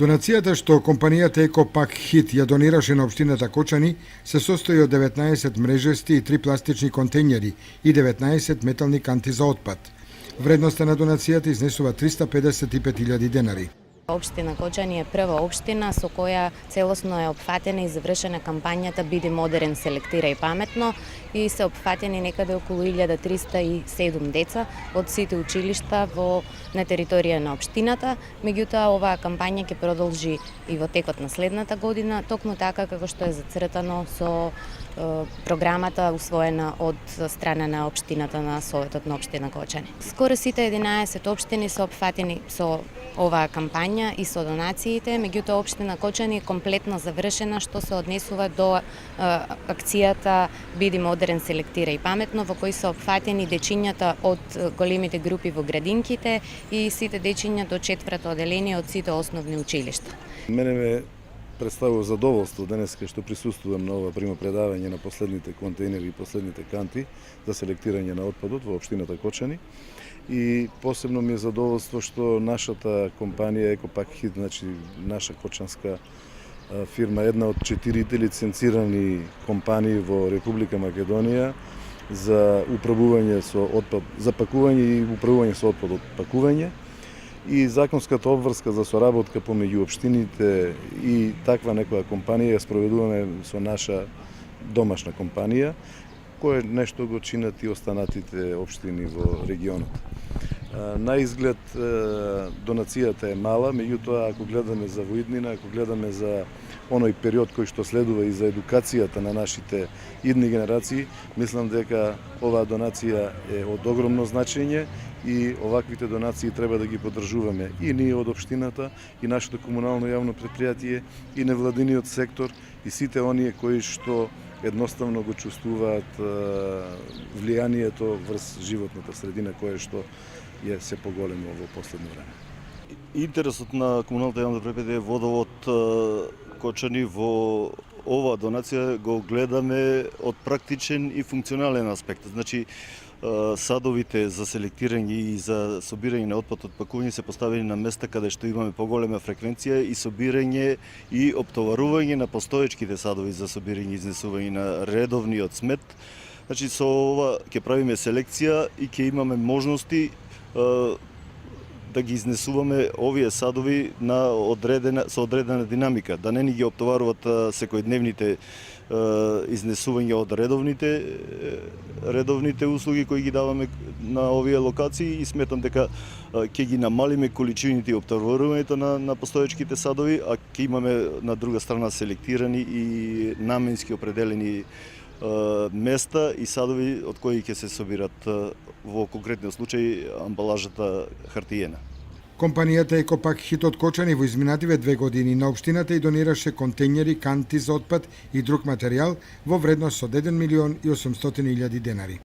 Донацијата што компанијата Екопак Хит ја донираше на општината Кочани се состои од 19 мрежести и 3 пластични контејнери и 19 метални канти за отпад. Вредноста на донацијата изнесува 355.000 денари. Општина Кочани е прва општина со која целосно е опфатена и завршена кампањата Биди модерен, селектирај паметно и се опфатени некаде околу 1307 деца од сите училишта на територија на општината. Меѓутоа, оваа кампања ќе продолжи и во текот на следната година, токму така како што е зацртано со програмата усвоена од страна на општината на Советот на општина Кочани. Скоро сите 11 општини се опфатени со оваа кампања и со донациите, меѓутоа општина Кочани е комплетно завршена што се однесува до акцијата Биди модерен, селектирај паметно, во кој се опфатени дечињата од големите групи во градинките и сите дечиња до 4-то оделение од сите основни училишта. Мене ме представува задоволство денеска што присуствувам на ова примопредавање на последните контејнери и последните канти за селектирање на отпадот во општината Кочани. И посебно ми е задоволство што нашата компанија Екопак Хит, значи наша кочанска фирма, една од 4 лиценцирани компании во Република Македонија за управување со отпад, за пакување и управување со отпад од пакување, и законската обврска за соработка помеѓу општините и таква некоја компанија ја спроведуваме со наша домашна компанија, кое нешто го чинат и останатите општини во регионот. На изглед донацијата е мала, меѓутоа ако гледаме за воиднина, ако гледаме за оној период кој што следува и за едукацијата на нашите идни генерации, мислам дека оваа донација е од огромно значење и оваквите донации треба да ги поддржуваме и ние од општината, и нашето комунално јавно предпријатие, и невладиниот сектор, и сите оние кои што едноставно го чувствуваат влијанието врз животната средина, кое што е се поголемо во последно време. Интересот на комуналната јавна предпријатие Водовод Кочани во оваа донација го гледаме од практичен и функционален аспект. Значи, садовите за селектирање и за собирање на отпад од пакување се поставени на места каде што имаме поголема фреквенција и собирање и оптоварување на постоечките садови за собирање и изнесување на редовниот смет. Значи, со ова ќе правиме селекција и ќе имаме можности да ги изнесуваме овие садови со одредена динамика, да не ни ги оптоваруват секојдневните изнесување од редовните услуги кои ги даваме на овие локации, и сметам дека ќе ги намалиме количините и оптоварувањето на постоечките садови, а ќе имаме на друга страна селектирани и наменски определени места и садови од кои ќе се собират во конкретниот случај амбалажата хартиена. Компанијата Екопак Хит од Кочани во изминативе 2 години на општината и донираше контејнери, канти за отпад и друг материјал во вредност од 1.800.000 денари.